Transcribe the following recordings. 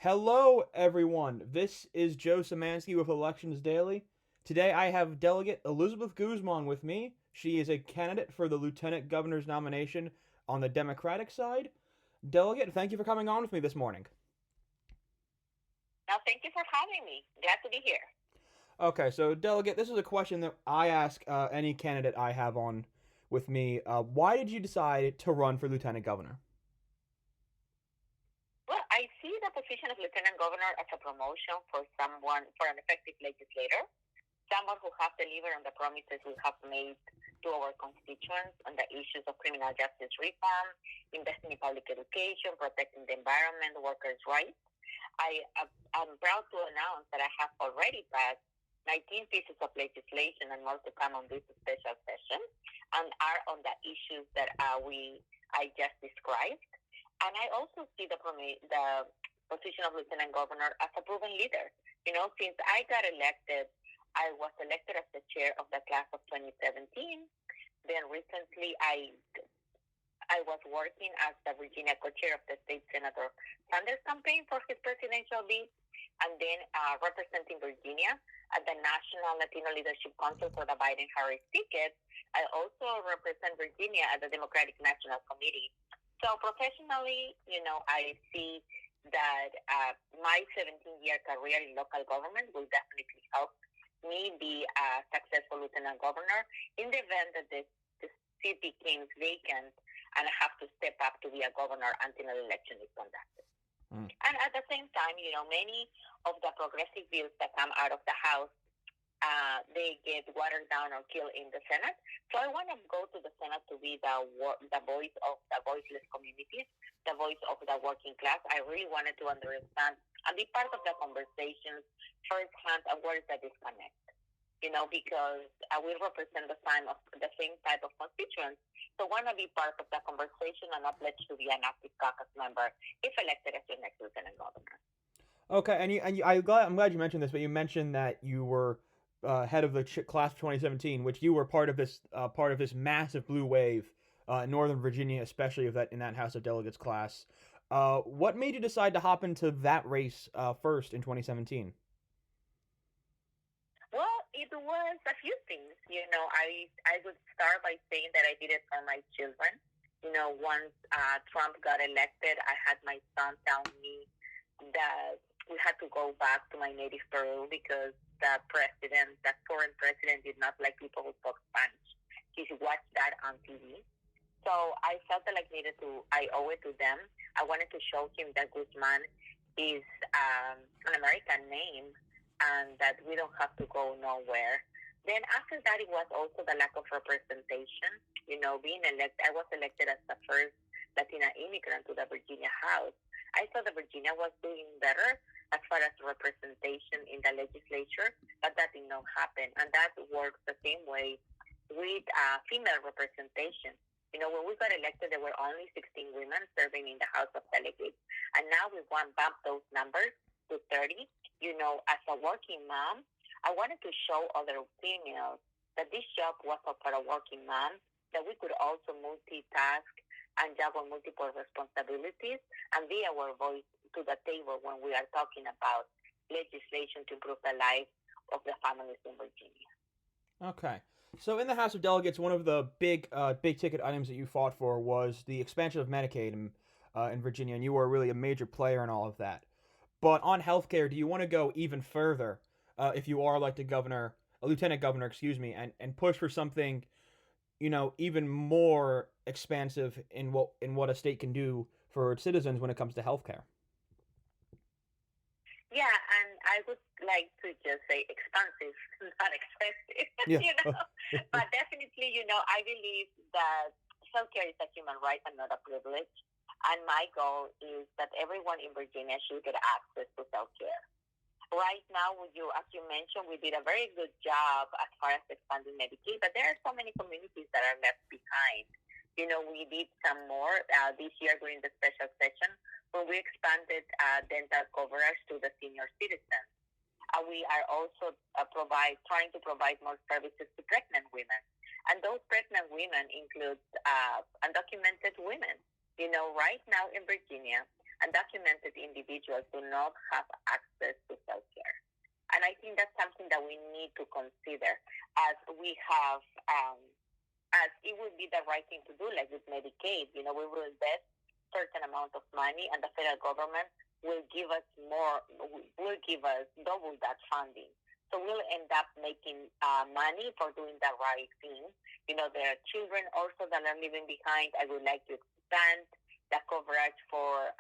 Hello, everyone. This is Joe Szymanski with Elections Daily. Today I have Delegate Elizabeth Guzmán with me. She is a candidate for the Lieutenant Governor's nomination on the Democratic side. Delegate, thank you for coming on with me this morning. Now, thank you for having me. Glad to be here. Okay, so Delegate, this is a question that I ask any candidate I have on with me. Why did you decide to run for Lieutenant Governor? Well, I see the position of Lieutenant Governor as a promotion for an effective legislator, someone who has delivered on the promises we have made to our constituents on the issues of criminal justice reform, investing in public education, protecting the environment, workers' rights. I'm proud to announce that I have already passed 19 pieces of legislation and more to come on this special session and are on the issues that I just described. And I also see the position of Lieutenant Governor as a proven leader. Since I got elected, I was elected as the chair of the class of 2017. Then recently, I was working as the Virginia co-chair of the state Senator Sanders campaign for his presidential bid, and then representing Virginia at the National Latino Leadership Council for the Biden-Harris ticket. I also represent Virginia at the Democratic National Committee. So professionally, I see that my 17-year career in local government will definitely help me be a successful lieutenant governor in the event that the seat becomes vacant and I have to step up to be a governor until an election is conducted. And at the same time, many of the progressive bills that come out of the House, they get watered down or killed in the Senate. So I want to go to the Senate to be the voice of the voiceless communities, the voice of the working class. I really wanted to understand and be part of the conversations firsthand of where is the disconnect. Because we represent the same type of constituents. So want to be part of the conversation and not pledge to be an active caucus member if elected as your next lieutenant governor. Okay, I'm glad you mentioned this, but you mentioned that you were head of the class of 2017, which you were part of this massive blue wave in Northern Virginia, especially of that in that House of Delegates class. What made you decide to hop into that race first in 2017? Well, it was a few things. I would start by saying that I did it for my children. Once Trump got elected, I had my son tell me that we had to go back to my native Peru because that foreign president, did not like people who spoke Spanish. He watched that on TV. So I felt that I owe it to them. I wanted to show him that Guzman is an American name and that we don't have to go nowhere. Then after that, it was also the lack of representation. Being elected, I was elected as the first Latina immigrant to the Virginia House. I thought that Virginia was doing better as far as representation in the legislature, but that did not happen. And that works the same way with female representation. When we got elected, there were only 16 women serving in the House of Delegates. And now we want to bump those numbers to 30. As a working mom, I wanted to show other females that this job was for a working mom, that we could also multitask and juggle multiple responsibilities and be our voice to the table when we are talking about legislation to improve the life of the families in Virginia. Okay. So in the House of Delegates, one of the big ticket items that you fought for was the expansion of Medicaid in Virginia, and you were really a major player in all of that. But on healthcare, do you want to go even further if you are elected governor, a lieutenant governor, excuse me, and push for something, even more expansive in what a state can do for its citizens when it comes to healthcare? Yeah, and I would like to just say expensive, not expensive, Yeah. But definitely, I believe that healthcare is a human right and not a privilege. And my goal is that everyone in Virginia should get access to healthcare. Right now, as you mentioned, we did a very good job as far as expanding Medicaid, but there are so many communities that are left behind. We did some more this year during the special session when we expanded dental coverage to the senior citizens. We are also trying to provide more services to pregnant women. And those pregnant women include undocumented women. Right now in Virginia, undocumented individuals do not have access to health care. And I think that's something that we need to consider as we have, as it would be the right thing to do, like with Medicaid. We will invest certain amount of money, and the federal government will give us double that funding. So we'll end up making money for doing the right thing. There are children also that are leaving behind. I would like to expand the coverage for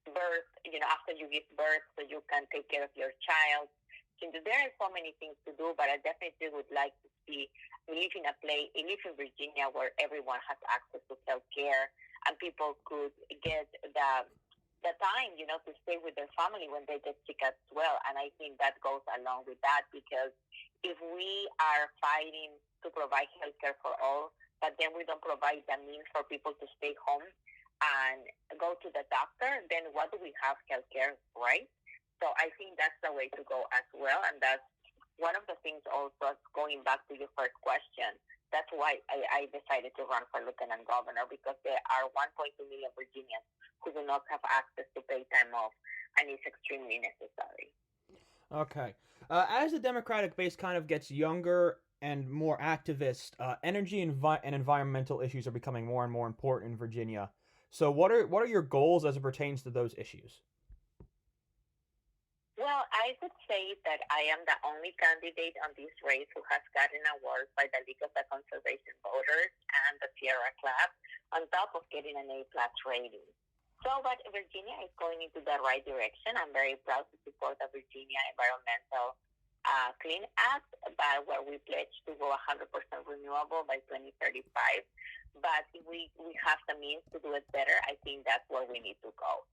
birth, after you give birth, so you can take care of your child. So there are so many things to do, but I definitely would like to see, we live in Virginia where everyone has access to health care, and people could get the time, to stay with their family when they get sick as well. And I think that goes along with that, because if we are fighting to provide health care for all, but then we don't provide the means for people to stay home and go to the doctor, then what do we have health care, right? So I think that's the way to go as well. And that's one of the things also, going back to your first question, that's why I decided to run for lieutenant governor, because there are 1.2 million Virginians who do not have access to paid time off, and it's extremely necessary. Okay. As the Democratic base kind of gets younger and more activist, energy and environmental issues are becoming more and more important in Virginia. So what are your goals as it pertains to those issues? Well, I would say that I am the only candidate on this race who has gotten awards by the League of the Conservation Voters and the Sierra Club, on top of getting an A+ rating. So, but Virginia is going into the right direction. I'm very proud to support the Virginia Environmental Clean Act, but where we pledge to go 100% renewable by 2035. But if we have the means to do it better, I think that's where we need to go.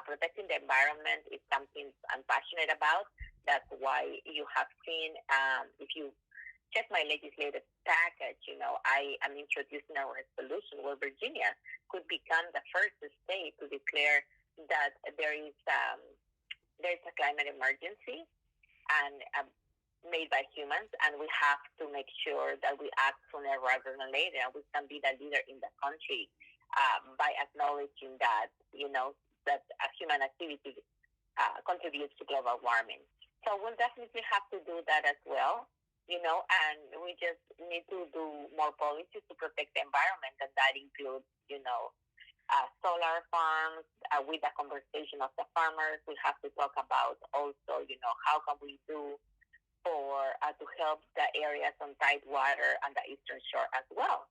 Protecting the environment is something I'm passionate about. That's why you have seen, if you check my legislative package, I am introducing a resolution where Virginia could become the first state to declare that there's a climate emergency and made by humans, and we have to make sure that we act sooner rather than later, and we can be the leader in the country by acknowledging that, that human activity contributes to global warming. So we'll definitely have to do that as well, and we just need to do more policies to protect the environment, and that includes, solar farms, with the conversation of the farmers. We have to talk about also, how can we do for to help the areas on tidewater and the Eastern Shore as well.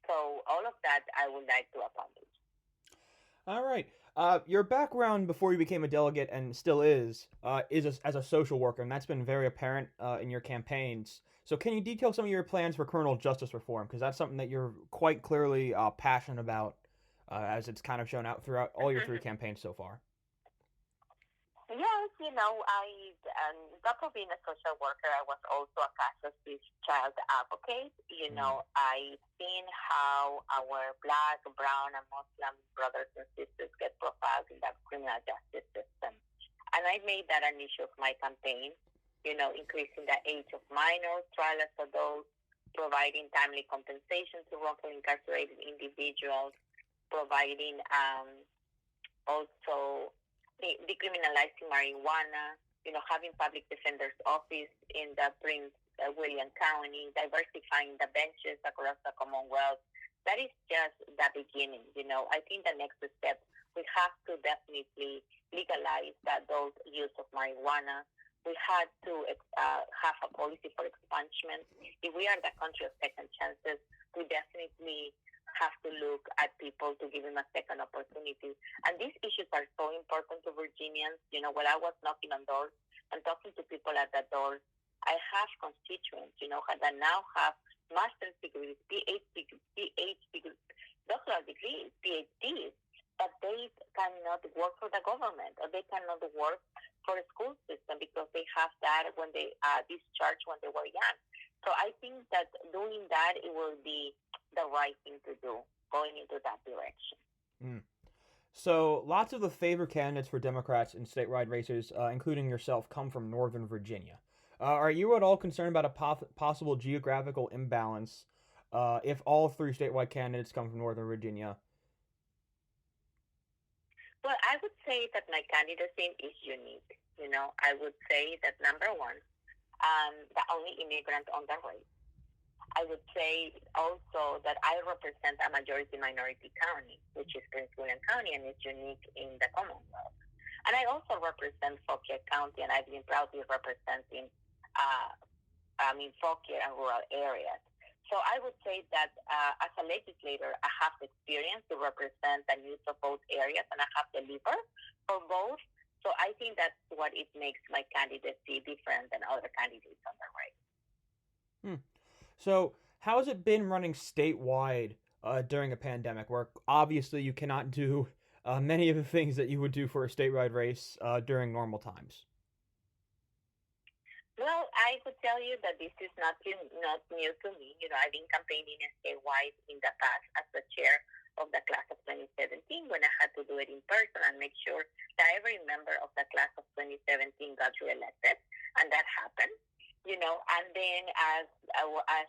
So all of that I would like to accomplish. All right. Your background before you became a delegate, and still is as a social worker, and that's been very apparent in your campaigns. So can you detail some of your plans for criminal justice reform? Because that's something that you're quite clearly passionate about, as it's kind of shown out throughout all your 3 campaigns so far. Yes, on top of being a social worker, I was also a caste child advocate. I've seen how our Black, Brown, and Muslim brothers and sisters get profiled in the criminal justice system. And I made that an issue of my campaign, increasing the age of minors, trial as adults, providing timely compensation to wrongfully incarcerated individuals, providing also decriminalizing marijuana, having public defender's office in the Prince William County, diversifying the benches across the Commonwealth. That is just the beginning. I think the next step, we have to definitely legalize the adult use of marijuana. We had to have a policy for expungement. If we are the country of second chances, we definitely have to look at people to give them a second opportunity. And these issues are so important to Virginians. When I was knocking on doors and talking to people at the doors, I have constituents, that now have master's degrees, doctoral degrees, PhDs, but they cannot work for the government, or they cannot work for a school system because they have that when they discharged when they were young. So I think that doing that, it will be the right thing to do, going into that direction. So lots of the favored candidates for Democrats in statewide races, including yourself, come from Northern Virginia. Are you at all concerned about a possible geographical imbalance if all 3 statewide candidates come from Northern Virginia? say that my candidacy is unique. I would say that number one, the only immigrant on the race. I would say also that I represent a majority-minority county, which is Prince William County, and is unique in the Commonwealth. And I also represent Fauquier County, and I've been proudly representing, Fauquier and rural areas. So I would say that as a legislator, I have the experience to represent the needs of both areas, and I have delivered for both. So I think that's what it makes my candidacy different than other candidates on the race. So, how has it been running statewide during a pandemic, where obviously you cannot do many of the things that you would do for a statewide race during normal times? Well, I could tell you that this is not new to me. I've been campaigning statewide in the past as the chair of the class of 2017 when I had to do it in person and make sure that every member of the class of 2017 got reelected, and that happened. And then as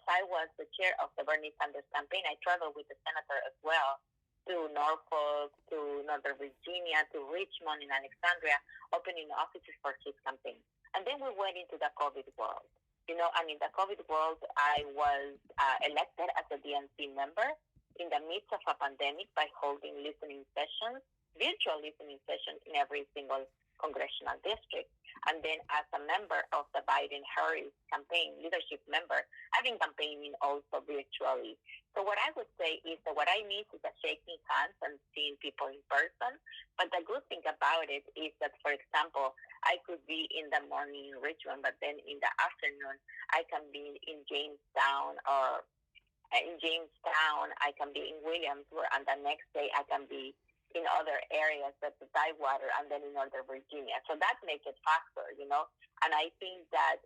I was the chair of the Bernie Sanders campaign, I traveled with the senator as well to Norfolk, to Northern Virginia, to Richmond, in Alexandria, opening offices for his campaign. And then we went into the COVID world. And in the COVID world, I was elected as a DNC member in the midst of a pandemic by holding listening sessions, virtual listening sessions in every single congressional district. And then as a member of the Biden-Harris campaign, leadership member, I've been campaigning also virtually. So what I would say is that what I miss is the shaking hands and seeing people in person. But the good thing about it is that, for example, I could be in the morning in Richmond, but then in the afternoon, I can be in Jamestown, I can be in Williamsburg, and the next day I can be in other areas, that's the Tidewater, and then in Northern Virginia. So that makes it faster, And I think that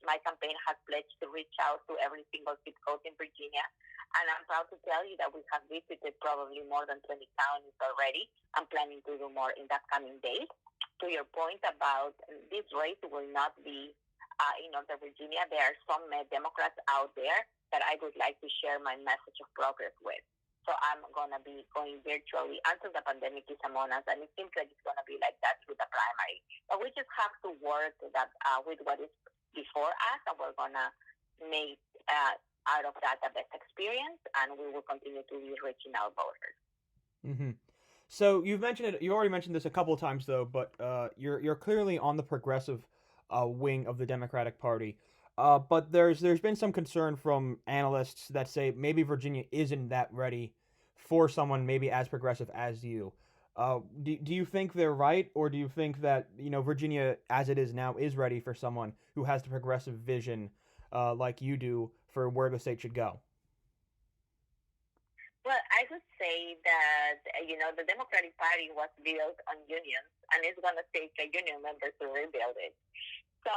my campaign has pledged to reach out to every single zip code in Virginia. And I'm proud to tell you that we have visited probably more than 20 counties already. I'm planning to do more in the coming days. To your point about this race will not be in Northern Virginia, there are some Democrats out there that I would like to share my message of progress with. So I'm going to be going virtually until the pandemic is among us, and it seems like it's going to be like that through the primary. But we just have to work with what is before us, and we're going to make out of that the best experience, and we will continue to be reaching out voters. Mm-hmm. So you've mentioned it. You already mentioned this a couple of times, though, but you're clearly on the progressive wing of the Democratic Party. But there's been some concern from analysts that say maybe Virginia isn't that ready for someone maybe as progressive as you. Do you think they're right, or do you think that Virginia as it is now is ready for someone who has the progressive vision like you do for where the state should go? Well, I would say that the Democratic Party was built on unions, and it's going to take a union member to rebuild it. So,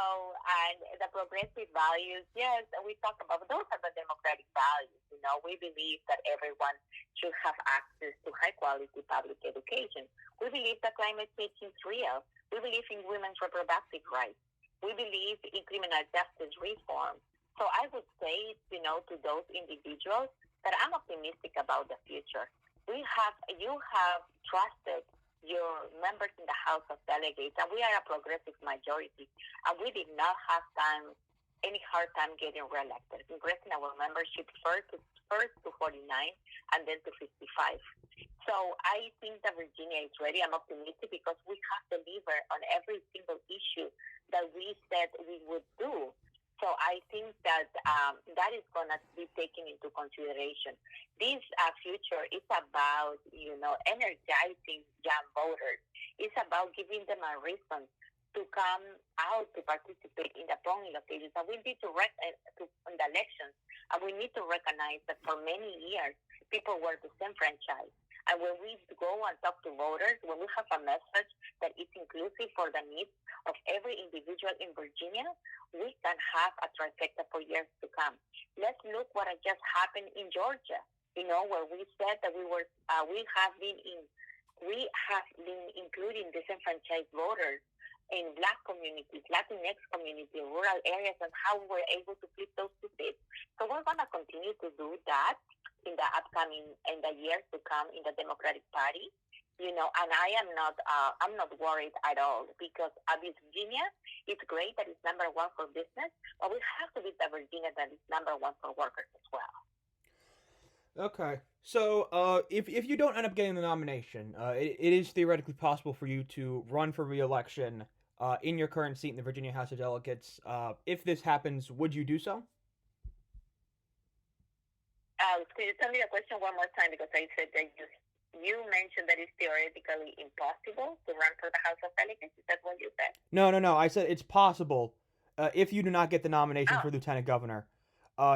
and the progressive values, yes, we talk about those are the democratic values. We believe that everyone should have access to high-quality public education. We believe that climate change is real. We believe in women's reproductive rights. We believe in criminal justice reform. So I would say, to those individuals that I'm optimistic about the future. You have trusted your members in the House of Delegates, and we are a progressive majority, and we did not have any hard time getting reelected, increasing our membership first to 49 and then to 55. So I think that Virginia is ready. I'm optimistic because we have delivered on every single issue that we said we would do. So I think that that is going to be taken into consideration. This future is about, energizing young voters. It's about giving them a reason to come out to participate in the polling locations. And we need to in the elections, and we need to recognize that for many years, people were disenfranchised. And when we go and talk to voters, when we have a message that is inclusive for the needs of every individual in Virginia, we can have a trifecta for years to come. Let's look what had just happened in Georgia, where we said that we have been including disenfranchised voters in Black communities, Latinx communities, rural areas, and how we were able to flip those two seats. So we're going to continue to do that in the years to come in the Democratic Party. And I'm not worried at all because Virginia, it's great that it's number one for business, but we have to be the Virginia that is number one for workers as well. Okay. So, if you don't end up getting the nomination, it is theoretically possible for you to run for re-election in your current seat in the Virginia House of Delegates. If this happens, would you do so? Could you tell me the question one more time? Because I said that you mentioned that it's theoretically impossible to run for the House of Delegates. Is that what you said? No. I said it's possible. If you do not get the nomination for lieutenant governor,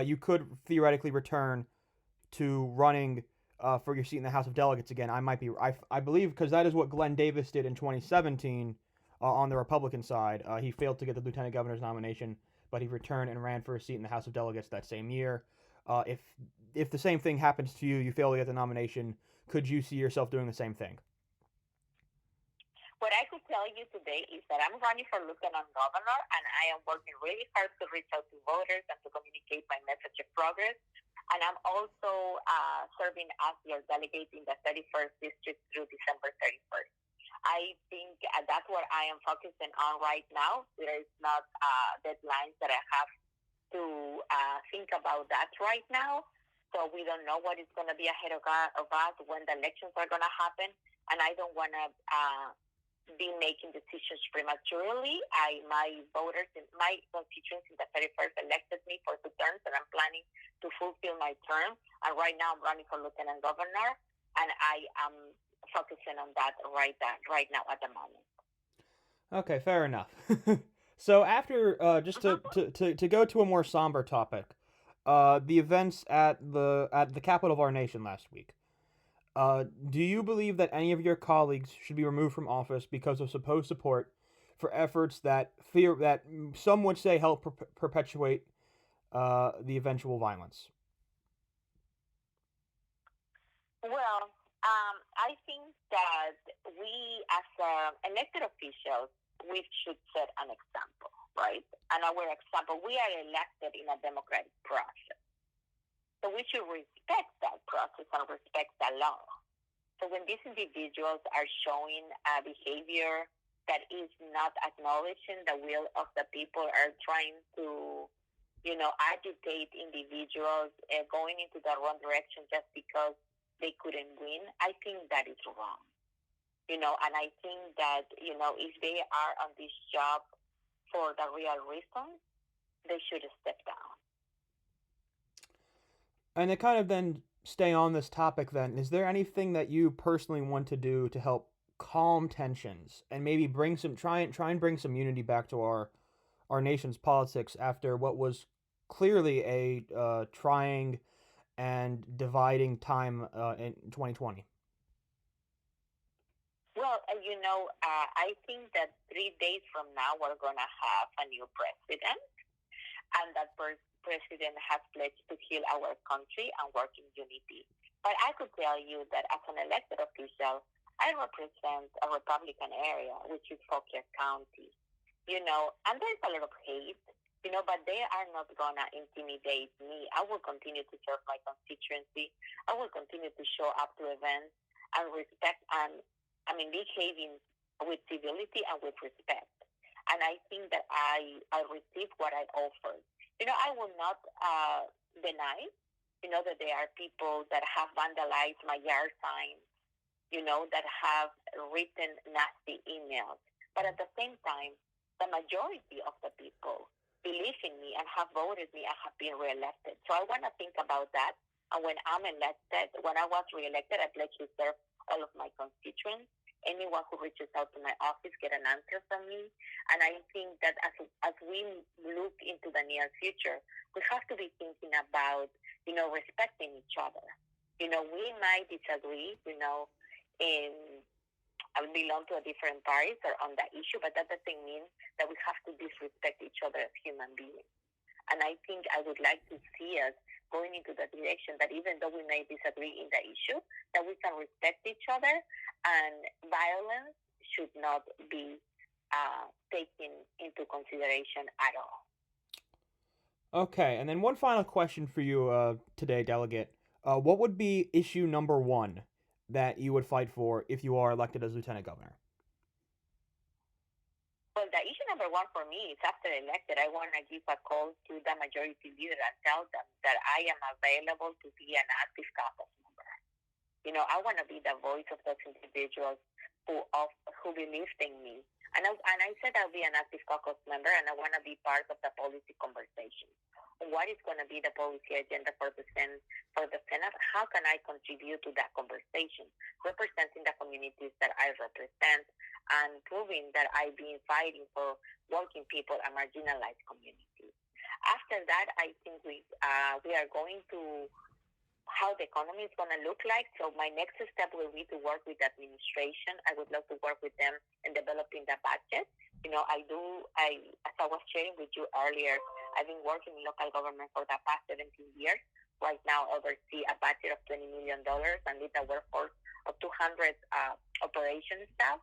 you could theoretically return to running for your seat in the House of Delegates again. I believe, because that is what Glenn Davis did in 2017 on the Republican side. He failed to get the lieutenant governor's nomination, but he returned and ran for a seat in the House of Delegates that same year. If the same thing happens to you, you fail to get the nomination, could you see yourself doing the same thing? What I could tell you today is that I'm running for lieutenant governor, and I am working really hard to reach out to voters and to communicate my message of progress. And I'm also serving as your delegate in the 31st district through December 31st. I think that's what I am focusing on right now. There is not deadlines that I have to think about that right now. So we don't know what is going to be ahead of us when the elections are going to happen. And I don't want to be making decisions prematurely. My voters, my constituents in the 31st elected me for 2 terms, and I'm planning to fulfill my term. And right now I'm running for lieutenant governor, and I am focusing on that right now at the moment. Okay, fair enough. So after, just to go to a more somber topic, the events at the capital of our nation last week. Do you believe that any of your colleagues should be removed from office because of supposed support for efforts that some would say help perpetuate the eventual violence? Well, I think that we, as elected officials, we should set an example, right? And our example, we are elected in a democratic process. So we should respect that process and respect the law. So when these individuals are showing a behavior that is not acknowledging the will of the people, are trying to, agitate individuals going into the wrong direction just because they couldn't win, I think that is wrong. And I think that, if they are on this job for the real reason, they should step down. And to kind of then stay on this topic then, is there anything that you personally want to do to help calm tensions and maybe try and bring some unity back to our nation's politics after what was clearly a trying and dividing time in 2020? Well, I think that 3 days from now we're going to have a new president, and that president has pledged to heal our country and work in unity. But I could tell you that as an elected official, I represent a Republican area, which is Fauquier County. And there's a lot of hate, but they are not going to intimidate me. I will continue to serve my constituency. I will continue to show up to events and respect and, behaving with civility and with respect. And I think that I received what I offered. I will not deny, that there are people that have vandalized my yard signs, that have written nasty emails. But at the same time, the majority of the people believe in me and have voted me and have been reelected. So I want to think about that. And when I'm elected, when I was reelected, I pledge to serve all of my constituents. Anyone who reaches out to my office get an answer from me. And I think that as we look into the near future, we have to be thinking about, respecting each other. We might disagree, I belong to a different parties or on that issue, but that doesn't mean that we have to disrespect each other as human beings. And I think I would like to see us going into the direction that even though we may disagree in the issue, that we can respect each other, and violence should not be taken into consideration at all. Okay, and then one final question for you today, Delegate. What would be issue number 1 that you would fight for if you are elected as lieutenant governor? Well, the issue number one for me is after elected, I want to give a call to the majority leader and tell them that I am available to be an active caucus member. I want to be the voice of those individuals who believed in me. And I said I'll be an active caucus member, and I want to be part of the policy conversation. What is going to be the policy agenda for the Senate? How can I contribute to that conversation, representing the communities that I represent, and proving that I've been fighting for working people and marginalized communities. After that, I think we are going to how the economy is going to look like. So my next step will be to work with the administration. I would love to work with them in developing the budget. As I was sharing with you earlier, I've been working in local government for the past 17 years. Right now, oversee a budget of $20 million and lead a workforce of 200 operation staff.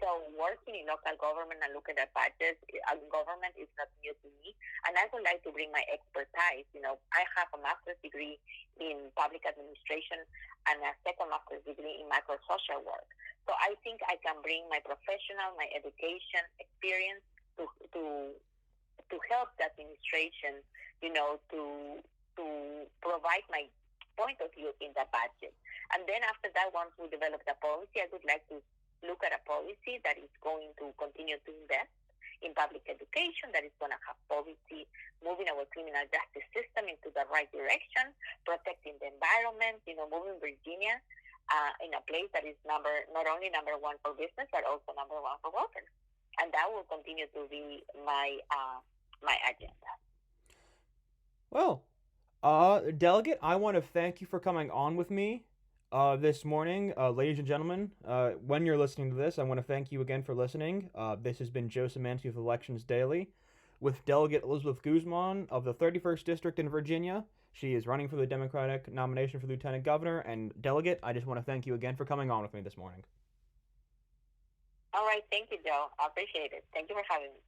So working in local government and looking at budgets, government is not new to me. And I would like to bring my expertise. I have a master's degree in public administration and a second master's degree in macro-social work. So I think I can bring my professional, my education experience to help the administration, to provide my point of view in the budget. And then after that, once we develop the policy, I would like to look at a policy that is going to continue to invest in public education, that is going to have policy moving our criminal justice system into the right direction, protecting the environment, moving Virginia in a place that is not only number one for business, but also number one for workers. And that will continue to be my agenda. Well, Delegate, I want to thank you for coming on with me this morning. Ladies and gentlemen, when you're listening to this, I want to thank you again for listening. This has been Joe Szymanski with Elections Daily with Delegate Elizabeth Guzmán of the 31st District in Virginia. She is running for the Democratic nomination for Lieutenant Governor. And Delegate, I just want to thank you again for coming on with me this morning. All right. Thank you, Joe. I appreciate it. Thank you for having me.